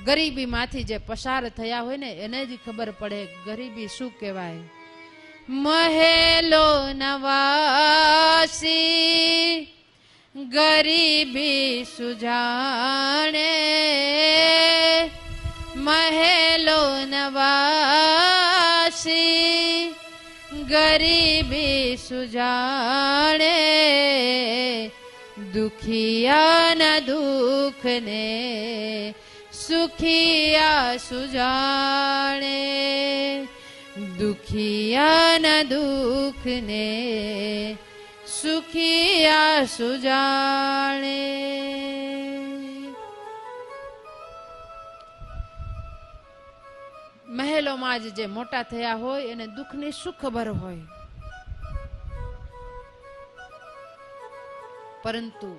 ગરીબીમાંથી જે પસાર થયા હોય ને એને જ ખબર પડે ગરીબી શું કહેવાય. મહેલો નવાસી ગરીબી સુજાણે, મહેલો નવાસી ગરીબી સુજાણે, દુખિયાના દુઃખને સુખિયા સુજાણે, દુખિયાના દુઃખને સુખિયા સુજાણે. મહેલોમાં જ જે મોટા થયા હોય એને દુઃખની શું ખબર હોય, પરંતુ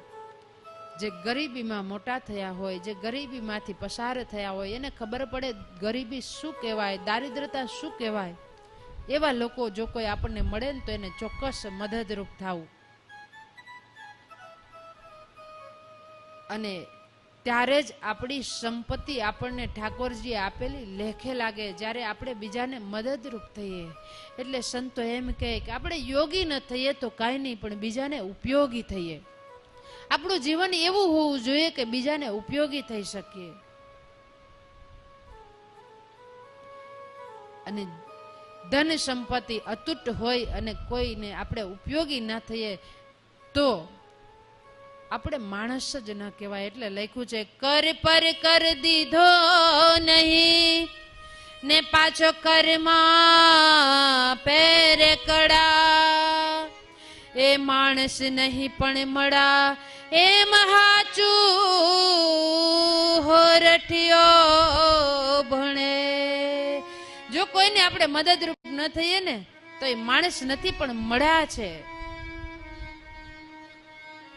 જે ગરીબીમાં મોટા થયા હોય, જે ગરીબીમાંથી પસાર થયા હોય એને ખબર પડે ગરીબી શું કહેવાય, દારિદ્રતા શું કહેવાય. એવા લોકો જો કોઈ આપણને મળે ને તો એને ચોક્કસ મદદરૂપ થવું. અને ત્યારે જ આપણી સંપત્તિ આપણને ઠાકોરજીએ આપેલી લેખે લાગે, જ્યારે આપણે બીજાને મદદરૂપ થઈએ. એટલે સંતો એમ કહે કે આપણે યોગી ન થઈએ તો કાંઈ નહીં, પણ બીજાને ઉપયોગી થઈએ. આપણું જીવન એવું હોવું જોઈએ કે બીજાને ઉપયોગી થઈ શકીએ. અને ધન સંપત્તિ અતૂટ હોય અને કોઈને આપણે ઉપયોગી ના થઈએ તો આપણે માણસ જ ન કહેવાય. એટલે લખ્યું છે કર પર કર દીધો નહીં ને પાછો કરમાં પેરે કડા, એ માણસ નહીં પણ મળા એ મહાચું હોરઠિયો ભણે. જો કોઈને આપણે મદદરૂપ ન થઈએ ને તો એ માણસ નથી પણ મળ્યા છે.